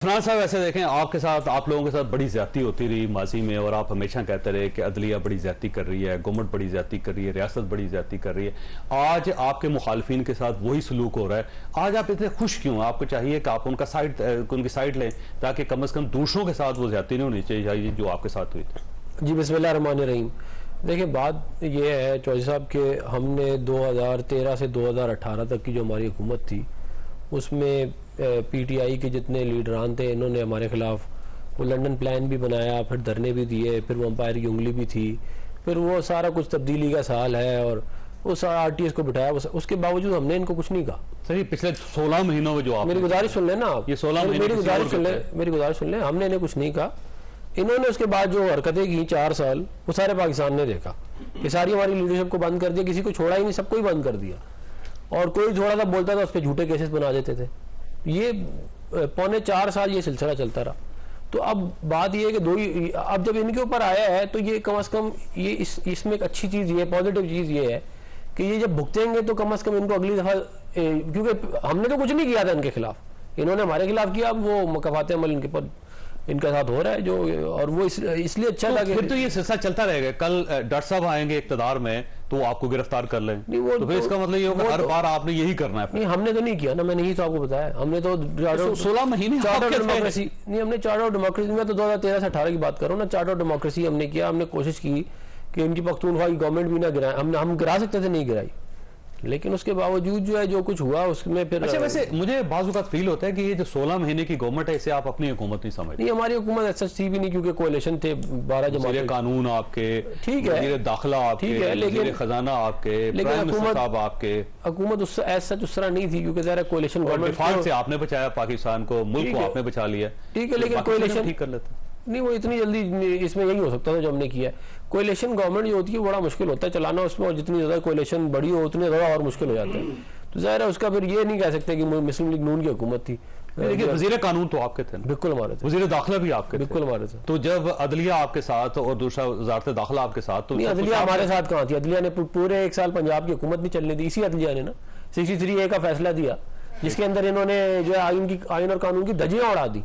फरहान साहब, ऐसे देखें आपके साथ, आप लोगों के साथ बड़ी ज्यादती होती रही माजी में, और आप हमेशा कहते रहे कि अदलिया बड़ी ज्यादती कर रही है, गवर्नमेंट बड़ी ज्यादती कर रही है, रियासत बड़ी ज्यादती कर रही है। आज आपके मुखालफिन के साथ वही सलूक हो रहा है। आज आप इतने खुश क्यों? आपको चाहिए कि आप उनकी साइड लें ताकि कम से कम दूसरों के साथ वो ज्यादती नहीं होनी चाहिए जो आपके साथ हुई थी। जी, बिस्मिल्लाह रहमान रहीम। देखिए, बात ये है चौधरी साहब के हमने 2013 से 2018 तक की जो हमारी हुकूमत थी उसमें पीटीआई के जितने लीडरान थे इन्होंने हमारे खिलाफ वो लंदन प्लान भी बनाया, फिर धरने भी दिए, फिर वो अंपायर की उंगली भी थी, फिर वो सारा कुछ तब्दीली का साल है और वो सारा आरटीएस को बिठाया। उसके बावजूद हमने इनको कुछ नहीं कहा। सही, पिछले 16 महीनों में जो आप मेरी गुजारिश सुन लें ना आप, ये 16 महीने मेरी गुजारिश सुन लें। हमने इन्हें कुछ नहीं कहा। इन्होंने उसके बाद जो हरकतें की 4 साल, वो सारे पाकिस्तान ने देखा कि सारी हमारी लीडरशिप को बंद कर दिया, किसी को छोड़ा ही नहीं, सबको ही बंद कर दिया। और कोई थोड़ा सा बोलता था उस पर झूठे केसेस बना देते थे। ये 4.25 साल ये सिलसिला चलता रहा। तो अब बात ये है कि अब जब इनके ऊपर आया है तो ये कम से कम ये इसमें एक अच्छी चीज़ ये, पॉजिटिव चीज़ ये है कि ये जब भुगतेंगे तो कम से कम इनको अगली दफ़ा, क्योंकि हमने तो कुछ नहीं किया था इनके खिलाफ, इन्होंने हमारे खिलाफ किया। अब वो मुकफ़ात अमल इनके साथ हो रहा है जो, और वो इसलिए अच्छा था कि फिर तो ये सिलसिला चलता रहेगा। कल डॉक्टर साहब आएंगे इक़्तिदार में तो आपको गिरफ्तार कर लें, तो फिर इसका मतलब ये होगा हर बार आपने यही करना है। नहीं, हमने तो नहीं किया ना, मैंने यही तो आपको बताया। हमने तो 16 महीने चार्ट ऑफ डेमोक्रेसी नहीं, हमने चार्ट ऑफ डेमोक्रेसी में तो 2013 से 18 की बात करो ना, चार्ट ऑफ डेमोक्रेसी हमने किया। हमने कोशिश की कि इनकी पख्तूनख्वा की गवर्नमेंट भी ना गिराए। हम गिरा सकते थे, नहीं गिराई, लेकिन उसके बावजूद जो है जो कुछ हुआ उसमें फिर। अच्छा, वैसे मुझे बाज़ फील होता है कि ये जो 16 महीने की गवर्नमेंट है इसे आप अपनी हुकूमत नहीं समझते। नहीं, हमारी हुकूमत ऐसा थी भी नहीं, क्योंकि कोalition थे 12 जमातें। कानून आपके, ठीक है, दाखिला आपके, ठीक है, लेकिन खजाना आपके, लेकिन हुकूमत उस तरह नहीं थी, क्योंकि ज़रा कोalition गवर्नमेंट से आपने बचाया पाकिस्तान को, मुल्क को आपने बचा लिया। ठीक है, लेकिन कोalition ठीक कर लेते नहीं, वो इतनी जल्दी इसमें यही हो सकता था जो हमने किया। कोalition गवर्नमेंट जो होती है बड़ा मुश्किल होता है चलाना उसमें, और जितनी ज़्यादा कोalition बड़ी हो उतनी ज़्यादा और मुश्किल हो जाता है। तो ज़ाहिर है उसका फिर ये नहीं कह सकते कि मुस्लिम लीग नून की हुकूमत थी। देखिए, वज़ीर कानून तो आपके थे, बिल्कुल हमारे थे। वज़ीर दाखिला भी आपके, बिल्कुल हमारे थे। तो जब अदलिया आपके साथ और दूसरा वज़ारत दाखिला आपके साथ, तो अदलिया हमारे साथ कहाँ थी? अदलिया ने पूरे 1 साल पंजाब की हुकूमत नहीं चलने दी। इसी अदलिया ने ना 63A का फैसला दिया, जिसके अंदर इन्होंने जो है आइन और कानून की धज्जियां उड़ा दी।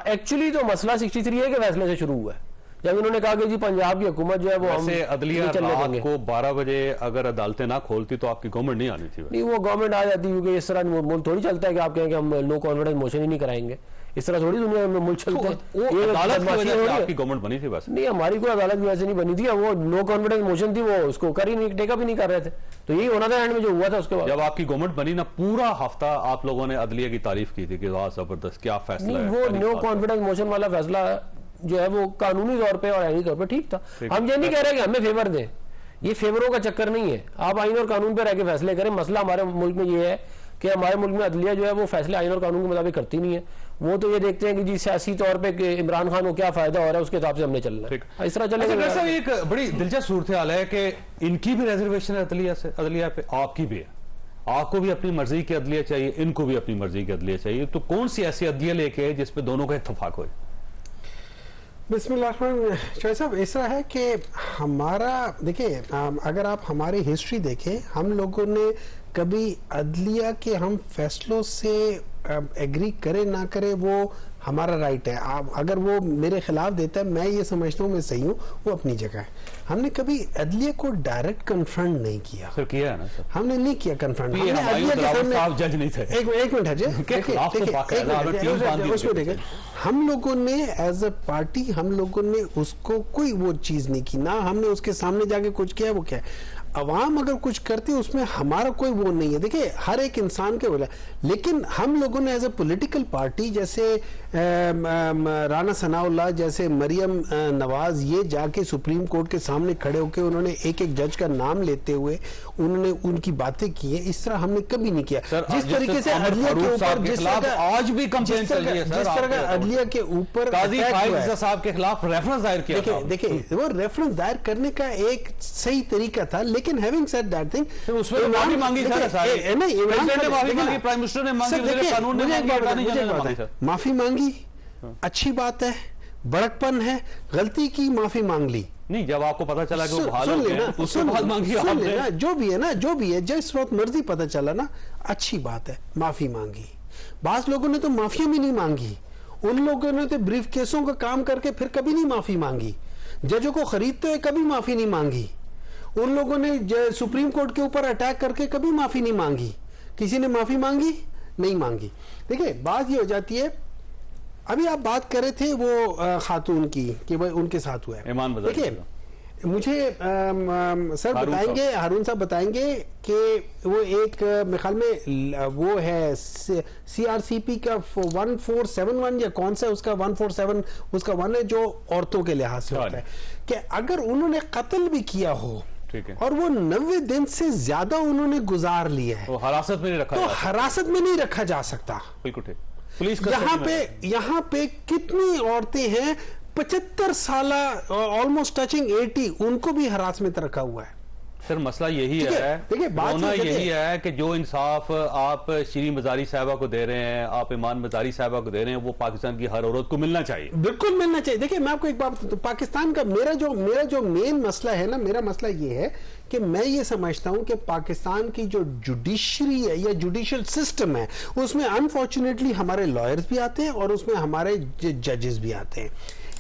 एक्चुअली तो मसला 63A के फैसले से शुरू हुआ है, जब इन्होंने कहा कि जी पंजाब की हुकूमत जो है वो हम अदलिया रात को 12 बजे अगर अदालतें ना खोलती तो आपकी गवर्नमेंट नहीं आनी थी। नहीं, वो गवर्नमेंट आ जाती, क्योंकि इस तरह मुल्क थोड़ी चलता है कि आप कहें कि हम नो कॉन्फिडेंस मोशन ही नहीं कराएंगे। इस तरह थोड़ी दुनिया में मुल्क चलते हैं। आपकी गवर्नमेंट बनी थी बस? नहीं, हमारी कोई अदालत की वजह से नहीं बनी थी। वो नो कॉन्फिडेंस मोशन थी, वो उसको कर ही नहीं, टेकअप ही नहीं कर रहे थे। तो यही होना था एंड में जो हुआ था। उसके बाद जब आपकी गवर्नमेंट बनी ना, पूरा हफ्ता आप लोगों ने अदलिया की तारीफ की थी कि वाह जबरदस्त, क्या फैसला है। वो नो कॉन्फिडेंस मोशन वाला फैसला जो है वो कानूनी तौर पे और आईनी तौर पे ठीक था। हम ये नहीं कह रहे कि हमें फेवर दें, ये फेवरों का चक्कर नहीं है। आप आइन और कानून पे रह के फैसले करें। मसला हमारे मुल्क में ये है कि हमारे मुल्क में अदलिया जो है वो फैसले आइन और कानून के मुताबिक करती नहीं है। वो तो ये देखते हैं कि जी सियासी तौर पे कि इमरान खान को क्या फायदा हो रहा है, उसके हिसाब से हमने चलना है। इस तरह चलेगा। अच्छा, एक बड़ी दिलचस्प सूरत हाल है कि इनकी भी रिजर्वेशन है अदलिया पे, आपकी भी है। आपको भी अपनी मर्जी की अदलिया चाहिए, इनको भी अपनी मर्जी की अदलिया चाहिए। तो कौन सी ऐसी अदलिया लेके जिसपे दोनों का इत्तेफाक हो? बिस्मिल्लाह साहब, इस तरह है कि हमारा, देखिए, अगर आप हमारी हिस्ट्री देखें, हम लोगों ने कभी अदलिया के हम फैसलों से एग्री करे ना करे वो हमारा राइट है। आप अगर वो मेरे खिलाफ देता है, मैं ये समझता हूँ मैं सही हूँ, वो अपनी जगह है। हमने कभी अदलिया को डायरेक्ट कन्फ्रंट नहीं किया। सर, किया है ना सर? हमने नहीं किया कन्फ्रंट। जज नहीं थे। एक मिनट है जी, उसमें देखें, हम लोगों ने एज अ पार्टी हम लोगों ने उसको कोई वो चीज नहीं की, ना हमने उसके सामने जाके कुछ किया। वो क्या है, अवाम अगर कुछ करती है उसमें हमारा कोई वो नहीं है। देखिए, हर एक इंसान के बोला, लेकिन हम लोगों ने एज ए पॉलिटिकल पार्टी, जैसे राना सनाउल्लाह, जैसे मरियम नवाज, ये जाके सुप्रीम कोर्ट के सामने खड़े होकर उन्होंने एक एक जज का नाम लेते हुए उन्होंने उनकी बातें की है। इस तरह हमने कभी नहीं किया। जिस तरीके से अदलिया के ऊपर आज भी कंप्लेंट चल रही है, जिस तरह अदलिया के ऊपर साहब के खिलाफ रेफरेंस दायर किया। देखिए, वो रेफरेंस दायर करने का एक सही तरीका था, लेकिन हैविंग सेड दैट थिंग, उसमें माफी मांगी प्राइम मिनिस्टर ने मांगी, कानून ने माफी मांगी, अच्छी बात है, बड़कपन है, गलती की, माफी मांग ली। नहीं, जब आपको पता चला कि वो भाग गए, उसके बाद मांगी आपने। जो भी है ना, जो भी है, जिस वक्त मर्जी पता चला ना, अच्छी बात है, माफी मांगी। बास लोगों ने तो माफिया भी नहीं मांगी, उन लोगों ने तो ब्रीफ केसों का काम करके फिर कभी नहीं माफी मांगी, जजों को खरीदते हुए कभी माफी नहीं मांगी, उन लोगों ने सुप्रीम कोर्ट के ऊपर अटैक करके कभी माफी नहीं मांगी। किसी ने माफी मांगी? नहीं मांगी। देखिए बात ये हो जाती है, अभी आप बात कर रहे थे वो खातून की कि भाई उनके साथ हुआ है। देखिए मुझे सर बताएंगे, हारून साहब बताएंगे कि वो एक मेरे ख्याल में वो है सीआरसीपी का 1471 या कौन सा उसका 147 उसका 1 है जो औरतों के लिहाज से होता है कि अगर उन्होंने कत्ल भी किया हो और वो 90 दिन से ज्यादा उन्होंने गुजार लिया है, हिरासत में नहीं रखा, तो हिरासत में नहीं रखा जा सकता। बिल्कुल ठीक। पुलिस यहाँ पे कितनी औरतें हैं 75 साल, ऑलमोस्ट टचिंग 80, उनको भी हरासमेंट रखा हुआ है। सर मसला यही है, देखिए बात यही है कि जो इंसाफ आप श्री मजारी साहबा को दे रहे हैं, आप ईमान मजारी साहबा को दे रहे हैं, वो पाकिस्तान की हर औरत को मिलना चाहिए। बिल्कुल मिलना चाहिए। देखिए मैं आपको एक बात बताऊं, पाकिस्तान का मेरा जो मेन मसला है ना, मेरा मसला ये है कि मैं ये समझता हूं कि पाकिस्तान की जो जुडिशरी है या जुडिशियल सिस्टम है, उसमें अनफॉर्चुनेटली हमारे लॉयर्स भी आते हैं और उसमें हमारे जजेस भी आते हैं।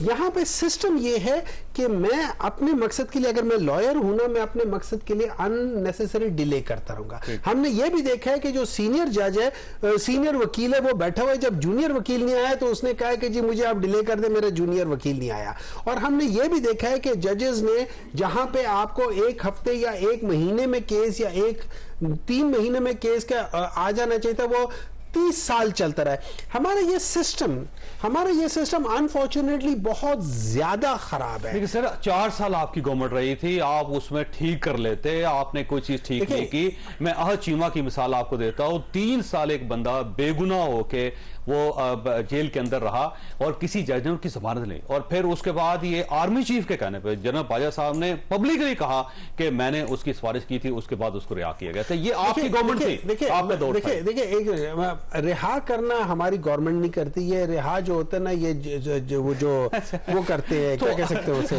यहाँ पे सिस्टम ये है कि मैं अपने मकसद के लिए, अगर मैं लॉयर हूं ना, मैं अपने मकसद के लिए अननेसेसरी डिले करता रहूंगा। हमने ये भी देखा है कि जो सीनियर जज है, सीनियर वकील है, वो बैठा हुआ है, जब जूनियर वकील नहीं आया तो उसने कहा कि जी मुझे आप डिले कर दे, मेरा जूनियर वकील नहीं आया। और हमने ये भी देखा है कि जजेस ने जहां पे आपको 1 हफ्ते या 1 महीने में केस या 3 महीने में केस का आ जाना चाहिए था, वो 30 साल चलता रहा है। हमारा ये सिस्टम अनफॉर्चुनेटली बहुत ज्यादा खराब है। लेकिन सर 4 साल आपकी गवर्नमेंट रही थी, आप उसमें ठीक कर लेते, आपने कोई चीज ठीक नहीं की। मैं अहद चीमा की मिसाल आपको देता हूं, 3 साल एक बंदा बेगुनाह होके वो जेल के अंदर रहा और किसी जज ने उसकी जमानत ली, और फिर उसके बाद ये आर्मी चीफ के कहने पे जनरल बाजा साहब ने पब्लिकली कहा कि मैंने उसकी सिफारिश की थी, उसके बाद उसको रिहा किया गया। तो ये आपकी गवर्नमेंट थी, आपका दौर था। देखिए एक रिहा करना हमारी गवर्नमेंट नहीं करती, ये रिहा जो होता है ना, ये वो करते हैं, क्या कह सकते हैं उसे,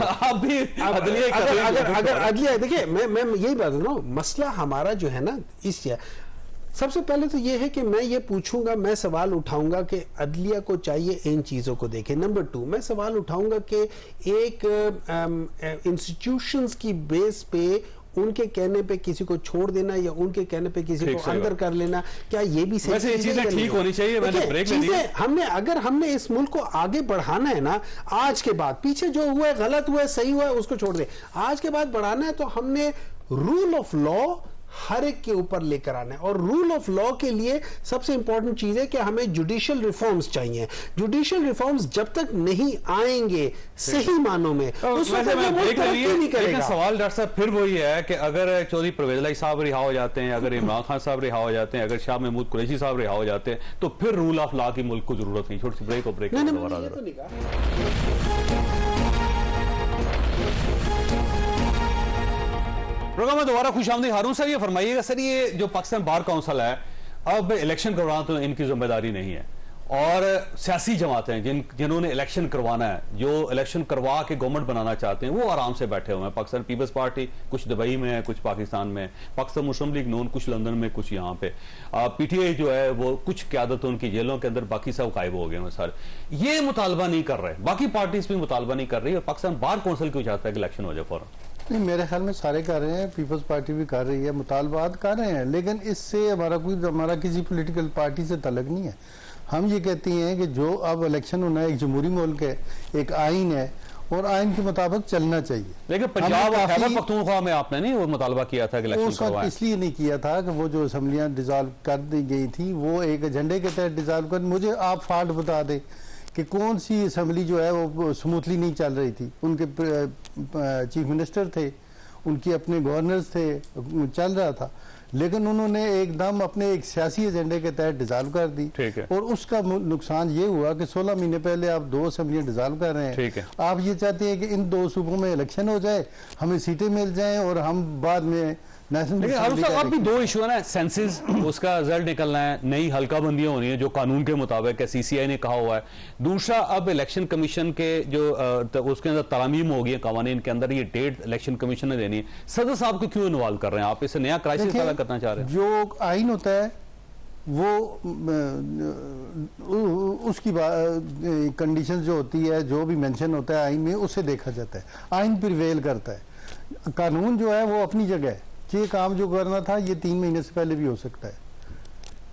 अगर अदलिया। देखिए मैं यही बात कर रहा हूं, मसला हमारा जो है ना, सबसे पहले तो ये है कि मैं ये पूछूंगा, मैं सवाल उठाऊंगा कि अदलिया को चाहिए इन चीजों को देखे। नंबर 2 मैं सवाल उठाऊंगा कि एक इंस्टीट्यूशंस की बेस पे उनके कहने पे किसी को छोड़ देना या उनके कहने पे किसी को अंदर कर लेना, क्या ये भी सही वैसे चीजें ठीक होनी चाहिए? मैंने ब्रेक ले लिया। अगर हमने इस मुल्क को आगे बढ़ाना है ना, आज के बाद पीछे जो हुआ है, गलत हुआ है, सही हुआ है, उसको छोड़ दे। आज के बाद बढ़ाना है तो हमने रूल ऑफ लॉ हर एक के ऊपर लेकर आना है, और रूल ऑफ लॉ के लिए सबसे इंपॉर्टेंट चीज है कि हमें जुडिशियल रिफॉर्म्स चाहिए। जुडिशियल रिफॉर्म्स जब तक नहीं आएंगे सही मानों में, उस वक्त नहीं करेगा। सवाल डॉक्टर साहब फिर वही है कि अगर चौधरी परवेज इलाही साहब रिहा हो जाते हैं, अगर इमरान खान साहब रिहा हो जाते हैं, अगर शाह महमूद कुरैशी साहब रिहा हो जाते हैं, तो फिर रूल ऑफ लॉ की मुल्क को जरूरत नहीं। छोटी सी ब्रेक प्रोग्राम में दोबारा खुशामदीद। हारून साहब ये फरमाइएगा सर, ये जो पाकिस्तान बार काउंसिल है, अब इलेक्शन करवाना तो इनकी जिम्मेदारी नहीं है, और सियासी जमातें जिन्होंने इलेक्शन करवाना है, जो इलेक्शन करवा के गवर्नमेंट बनाना चाहते हैं, वो आराम से बैठे हुए हैं। पाकिस्तान पीपल्स पार्टी कुछ दुबई में है, कुछ पाकिस्तान में, पाकिस्तान मुस्लिम लीग नून कुछ लंदन में, कुछ यहाँ पे, पीटीआई जो है वो कुछ क्यादत उनकी जेलों के अंदर, बाकी सब गायब हो गए हैं सारे। ये मुतालबा नहीं कर रहे, बाकी पार्टीज भी मुतालबा नहीं कर रही, और पाकिस्तान बार काउंसिल क्यों चाहता है कि इलेक्शन हो जाए फौरन? नहीं, मेरे ख्याल में सारे कर रहे हैं, पीपल्स पार्टी भी कर रही है, मुतालबात कर रहे हैं, लेकिन इससे हमारा किसी पॉलिटिकल पार्टी से तल्लुक नहीं है। हम ये कहते हैं कि जो अब इलेक्शन होना है, एक जमहूरी मुल्क है, एक आइन है, और आइन के मुताबिक चलना चाहिए। लेकिन पंजाब और खैबर पख्तूनख्वा में आपने नहीं वो मुतालबा किया था कि इलेक्शन करवाएं? इसलिए नहीं किया था कि वो जो असेंबलियां डिसॉल्व कर दी गई थी, वो एक एजेंडे के तहत डिसॉल्व कर। मुझे आप फॉल्ट बता दें कि कौन सी असेंबली जो है वो स्मूथली नहीं चल रही थी। उनके चीफ मिनिस्टर थे, उनके अपने गवर्नर्स थे, चल रहा था, लेकिन उन्होंने एकदम अपने एक सियासी एजेंडे के तहत डिसॉल्व कर दी। और उसका नुकसान ये हुआ कि 16 महीने पहले आप 2 असेंबलियां डिसॉल्व कर रहे हैं। आप ये चाहते हैं कि इन 2 सूबों में इलेक्शन हो जाए, हमें सीटें मिल जाएं, और हम बाद में अब भी 2 इशू है ना, सेंसिस उसका रिजल्ट निकलना है, नई हल्का बंदियां होनी है जो कानून के मुताबिक है, सीसीआई ने कहा हुआ है। दूसरा, अब इलेक्शन कमीशन के जो उसके अंदर तरामीम होगी है कानून के अंदर, ये डेट इलेक्शन कमीशन ने देनी है। सदर साहब को क्यों इन्वॉल्व कर रहे हैं आप? इसे नया क्राइसिस पैदा करना चाह रहे हैं? जो आइन होता है वो उसकी कंडीशन जो होती है, जो भी मेंशन होता है आइन में, उसे देखा जाता है। आइन प्रिवेल करता है। कानून जो है वो अपनी जगह है। ये काम जो करना था ये 3 महीने से पहले भी हो सकता है।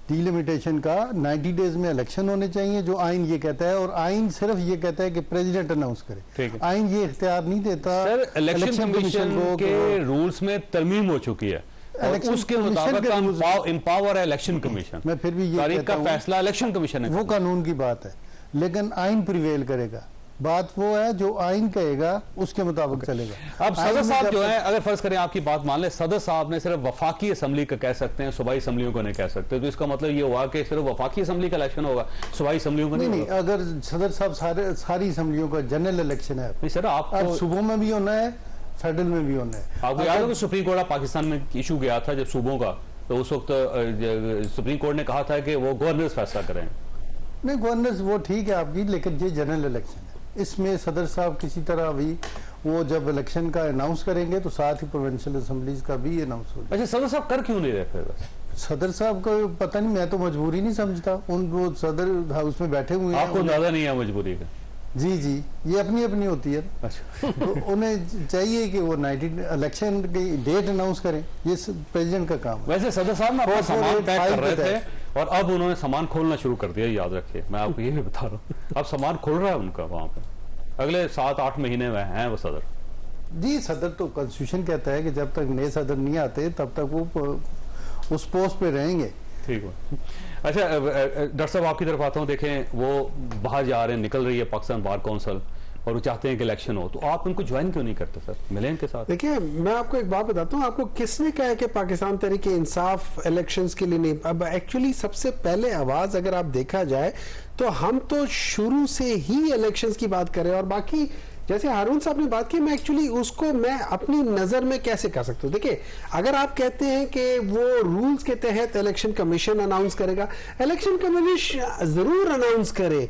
डिलिमिटेशन का 90 डेज में इलेक्शन होने चाहिए, जो आइन ये कहता है। और आइन सिर्फ ये कहता है कि प्रेसिडेंट अनाउंस करे। आइन ये इख्तियार नहीं देता। सर, इलेक्शन कमीशन के रूल्स में तरमीम हो चुकी है और उसके मुताबिक एम्पावर है इलेक्शन कमीशन। मैं फिर भी ये तारीख का फैसला इलेक्शन कमीशन है। वो कानून की बात है, लेकिन आइन प्रिवेल करेगा। बात वो है जो आइन कहेगा उसके मुताबिक चलेगा। अब सदर साहब जो है, अगर फर्ज करें आपकी बात मान ले, सदर साहब ने सिर्फ वफाकी असम्बली का कह सकते हैं, सूबाई असम्बलियों को नहीं कह सकते, तो इसका मतलब ये हुआ कि सिर्फ वफाकी असम्बली का इलेक्शन होगा, सूबाई असम्बलियों का नहीं। अगर सदर साहब सारी असम्बलियों का जनरल इलेक्शन है। नहीं सर, आप सूबों में भी होना है, फेडरल में भी होना है। आपको याद है कि सुप्रीम कोर्ट पाकिस्तान में इशू गया था जब सूबों का, तो उस वक्त सुप्रीम कोर्ट ने कहा था कि वो गवर्नर्स फैसला करें। नहीं, गवर्नर्स वो ठीक है आपकी, लेकिन ये जनरल इलेक्शन है। इसमें सदर साहब किसी तरह भी वो जब इलेक्शन का अनाउंस करेंगे तो साथ ही प्रोविंशियल असेंबलीज का भी अनाउंस होगा। अच्छा, सदर साहब कर क्यों नहीं रहे फिर? सदर साहब को पता नहीं, मैं तो मजबूरी नहीं समझता। उन वो सदर हाउस में बैठे हुए हैं। आपको अंदाजा नहीं है मजबूरी का? जी जी, ये अपनी अपनी होती है। अच्छा। तो उन्हें चाहिए कि वो 90 इलेक्शन की डेट अनाउंस करें, ये प्रेसिडेंट का काम है। वैसे सदर साहब ना अपना सामान पैक कर रहे थे और अब उन्होंने सामान खोलना शुरू कर दिया, याद रखिए, मैं आपको ये भी बता रहा हूँ। अब सामान खोल रहा है उनका वहां पे, अगले 7-8 महीने में हैं वो सदर। जी, सदर तो कॉन्स्टिट्यूशन कहता है कि जब तक नए सदर नहीं आते तब तक वो उस पोस्ट पे रहेंगे। ठीक है। अच्छा डॉक्टर साहब आपकी तरफ आता हूँ, देखें वो बाहर जा रहे हैं, निकल रही है पाकिस्तान बार काउंसिल और वो चाहते हैं कि इलेक्शन हो, तो आप उनको ज्वाइन क्यों नहीं करते सर, मिलें इनके साथ? देखिए, मैं आपको एक बात बताता हूँ, आपको किसने कहा है कि पाकिस्तान तहरीक इंसाफ इलेक्शंस के लिए नहीं? अब एक्चुअली सबसे पहले आवाज अगर आप देखा जाए तो हम तो शुरू से ही इलेक्शंस की बात करें, और बाकी जैसे हारून साहब ने बात की, मैं एक्चुअली उसको मैं अपनी नजर में कैसे कर सकता हूँ। देखिए, अगर आप कहते हैं कि वो रूल्स के तहत इलेक्शन कमीशन अनाउंस करेगा, इलेक्शन कमीशन जरूर अनाउंस करे,